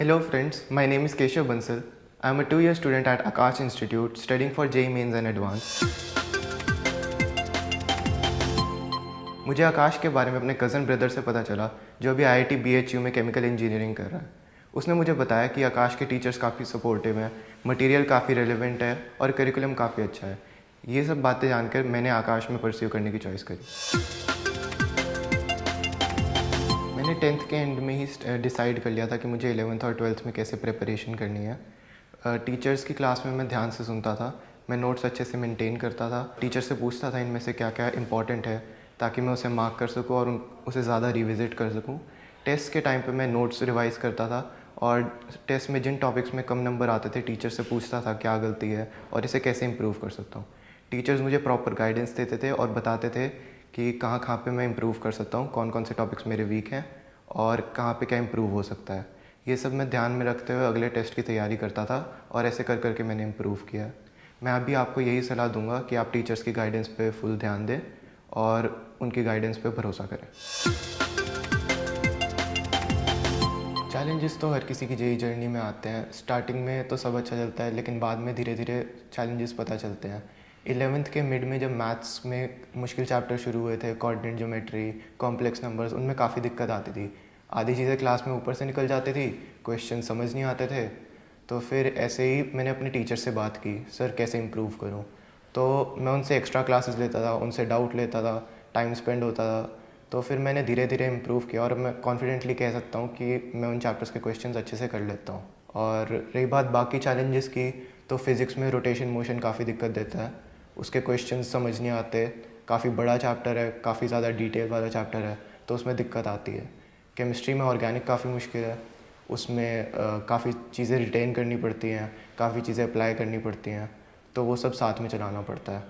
Hello friends, my name is Keshav Bansal. I am a 2-year student at Akash Institute studying for JEE Mains and Advanced. मुझे आकाश के बारे में अपने cousin brother से पता चला जो अभी IIT BHU में केमिकल इंजीनियरिंग कर रहा है। उसने मुझे बताया कि आकाश के टीचर्स काफ़ी सपोर्टिव हैं, मटेरियल काफ़ी रेलेवेंट है और करिकुलम काफ़ी अच्छा है। ये सब बातें जानकर मैंने आकाश में परस्यू करने की चॉइस करी। मैंने 10th के एंड में ही डिसाइड कर लिया था कि मुझे 11th और 12th में कैसे प्रिपरेशन करनी है। टीचर्स की क्लास में मैं ध्यान से सुनता था, मैं नोट्स अच्छे से मेंटेन करता था, टीचर से पूछता था इनमें से क्या क्या इंपॉर्टेंट है ताकि मैं उसे मार्क कर सकूं और उसे ज़्यादा रिविज़िट कर सकूं। टेस्ट के टाइम पे मैं नोट्स रिवाइज़ करता था और टेस्ट में जिन टॉपिक्स में कम नंबर आते थे टीचर से पूछता था क्या गलती है और इसे कैसे इम्प्रूव कर सकता हूँ। टीचर्स मुझे प्रॉपर गाइडेंस देते थे और बताते थे कि कहाँ कहाँ पे मैं इम्प्रूव कर सकता हूँ, कौन कौन से टॉपिक्स मेरे वीक हैं और कहाँ पे क्या इम्प्रूव हो सकता है। ये सब मैं ध्यान में रखते हुए अगले टेस्ट की तैयारी करता था और ऐसे कर करके मैंने इम्प्रूव किया। मैं अभी आपको यही सलाह दूंगा कि आप टीचर्स की गाइडेंस पे फुल ध्यान दें और उनकी गाइडेंस पे भरोसा करें। चैलेंजेस तो हर किसी की जेई जर्नी में आते हैं। स्टार्टिंग में तो सब अच्छा चलता है लेकिन बाद में धीरे धीरे चैलेंजेस पता चलते हैं। 11th के मिड में जब मैथ्स में मुश्किल चैप्टर शुरू हुए थे, कोऑर्डिनेट ज्योमेट्री, कॉम्प्लेक्स नंबर्स, उनमें काफ़ी दिक्कत आती थी। आधी चीज़ें क्लास में ऊपर से निकल जाती थी, क्वेश्चन समझ नहीं आते थे। तो फिर ऐसे ही मैंने अपने टीचर से बात की, सर कैसे इम्प्रूव करूँ। तो मैं उनसे एक्स्ट्रा क्लासेस लेता था, उनसे डाउट लेता था, टाइम स्पेंड होता था। तो फिर मैंने धीरे धीरे इम्प्रूव किया और मैं कॉन्फिडेंटली कह सकता हूँ कि मैं उन चैप्टर्स के क्वेश्चंस अच्छे से कर लेता हूँ। और रही बात बाकी चैलेंजेस की, तो फिज़िक्स में रोटेशन मोशन काफ़ी दिक्कत देता है, उसके क्वेश्चंस समझ नहीं आते। काफ़ी बड़ा चैप्टर है, काफ़ी ज़्यादा डिटेल वाला चैप्टर है, तो उसमें दिक्कत आती है। केमिस्ट्री में ऑर्गेनिक काफ़ी मुश्किल है, उसमें काफ़ी चीज़ें रिटेन करनी पड़ती हैं, काफ़ी चीज़ें अप्लाई करनी पड़ती हैं, तो वो सब साथ में चलाना पड़ता है।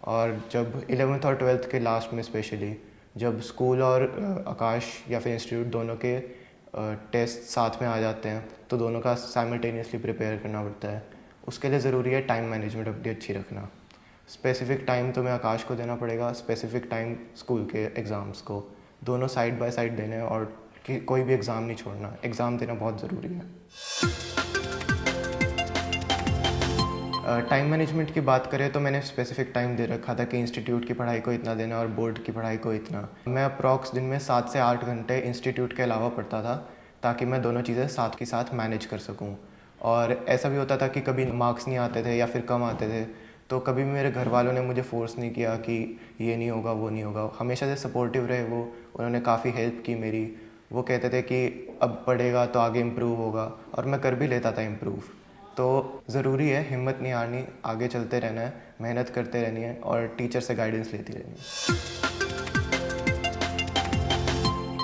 और जब 11th और 12th के लास्ट में स्पेशली जब स्कूल और आकाश या फिर इंस्टीट्यूट दोनों के टेस्ट साथ में आ जाते हैं तो दोनों का साइमल्टेनियसली प्रिपेयर करना पड़ता है। उसके लिए ज़रूरी है टाइम मैनेजमेंट अपनी अच्छी रखना। स्पेसिफ़िक टाइम तुम्हें आकाश को देना पड़ेगा, स्पेसिफ़िक टाइम स्कूल के एग्ज़ाम्स को, दोनों साइड बाय साइड देने और कि कोई भी एग्ज़ाम नहीं छोड़ना। एग्ज़ाम देना बहुत ज़रूरी है। टाइम मैनेजमेंट की बात करें तो मैंने स्पेसिफिक टाइम दे रखा था कि इंस्टीट्यूट की पढ़ाई को इतना देना और बोर्ड की पढ़ाई को इतना। मैं अप्रॉक्स दिन में 7 से 8 घंटे इंस्टीट्यूट के अलावा पढ़ता था ताकि मैं दोनों चीज़ें साथ के साथ मैनेज कर सकूं। और ऐसा भी होता था कि कभी मार्क्स नहीं आते थे या फिर कम आते थे, तो कभी भी मेरे घर वालों ने मुझे फ़ोर्स नहीं किया कि ये नहीं होगा वो नहीं होगा। हमेशा से सपोर्टिव रहे वो, उन्होंने काफ़ी हेल्प की मेरी। वो कहते थे कि अब पढ़ेगा तो आगे इम्प्रूव होगा और मैं कर भी लेता था इम्प्रूव। तो ज़रूरी है हिम्मत नहीं हारनी, आगे चलते रहना है, मेहनत करते रहनी है और टीचर से गाइडेंस लेती रहनी है।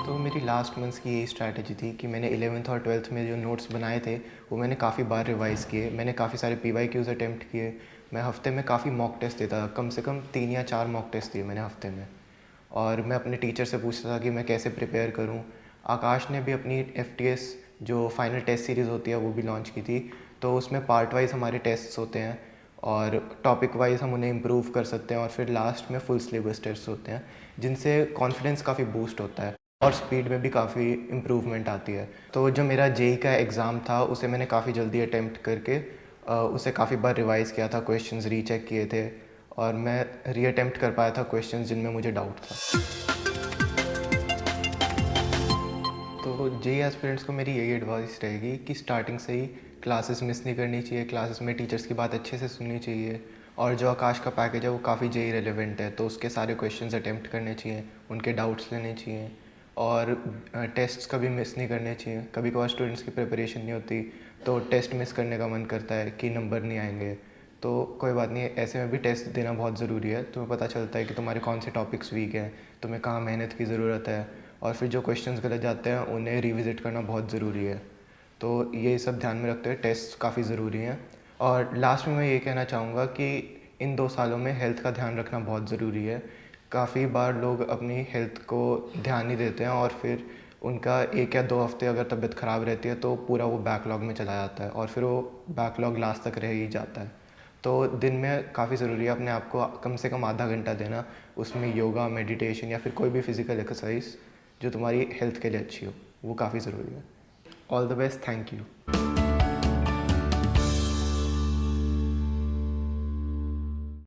तो मेरी लास्ट मंथ्स की यही स्ट्रैटेजी थी कि मैंने 11th और 12th में जो नोट्स बनाए थे वो मैंने काफ़ी बार रिवाइज़ किए, मैंने काफ़ी सारे PYQs अटैम्प्ट किए। मैं हफ्ते में काफ़ी मॉक टेस्ट देता था, कम से कम 3 या 4 मॉक टेस्ट दिए मैंने हफ्ते में। और मैं अपने टीचर से पूछता था कि मैं कैसे प्रिपेयर करूं। आकाश ने भी अपनी FTS जो फाइनल टेस्ट सीरीज़ होती है वो भी लॉन्च की थी, तो उसमें पार्ट वाइज हमारे टेस्ट्स होते हैं और टॉपिक वाइज हम उन्हें इम्प्रूव कर सकते हैं और फिर लास्ट में फुल सिलेबस टेस्ट होते हैं जिनसे कॉन्फिडेंस काफ़ी बूस्ट होता है और स्पीड में भी काफ़ी इम्प्रूवमेंट आती है। तो जो मेरा जेई का एग्ज़ाम था उसे मैंने काफ़ी जल्दी अटैम्प्ट करके उसे काफ़ी बार रिवाइज़ किया था, क्वेश्चंस रीचेक किए थे और मैं रीअटेम्प्ट कर पाया था क्वेश्चंस जिनमें मुझे डाउट था। तो जेई एस्पिरेंट्स को मेरी यही एडवाइस रहेगी कि स्टार्टिंग से ही क्लासेस मिस नहीं करनी चाहिए, क्लासेस में टीचर्स की बात अच्छे से सुननी चाहिए और जो आकाश का पैकेज है वो काफ़ी जेई रेलेवेंट है तो उसके सारे क्वेश्चंस अटैम्प्ट करने चाहिए, उनके डाउट्स लेने चाहिए और टेस्ट्स कभी मिस नहीं करने चाहिए। कभी कभार स्टूडेंट्स की प्रिपरेशन नहीं होती तो टेस्ट मिस करने का मन करता है कि नंबर नहीं आएंगे, तो कोई बात नहीं, ऐसे में भी टेस्ट देना बहुत ज़रूरी है। तुम्हें पता चलता है कि तुम्हारे कौन से टॉपिक्स वीक हैं, तुम्हें कहाँ मेहनत की ज़रूरत है और फिर जो क्वेश्चंस गलत जाते हैं उन्हें रिविज़िट करना बहुत ज़रूरी है। तो ये सब ध्यान में रखते हुए टेस्ट काफ़ी ज़रूरी हैं। और लास्ट में मैं ये कहना चाहूँगा कि इन 2 सालों में हेल्थ का ध्यान रखना बहुत ज़रूरी है। काफ़ी बार लोग अपनी हेल्थ को ध्यान नहीं देते हैं और फिर उनका 1 या 2 हफ्ते अगर तबीयत ख़राब रहती है तो पूरा वो बैकलॉग में चला जाता है और फिर वो बैकलॉग लास्ट तक रह ही जाता है। तो दिन में काफ़ी ज़रूरी है अपने आप को कम से कम आधा घंटा देना, उसमें योगा, मेडिटेशन या फिर कोई भी फिज़िकल एक्सरसाइज जो तुम्हारी हेल्थ के लिए अच्छी हो, वो काफ़ी ज़रूरी है। All the best, thank you.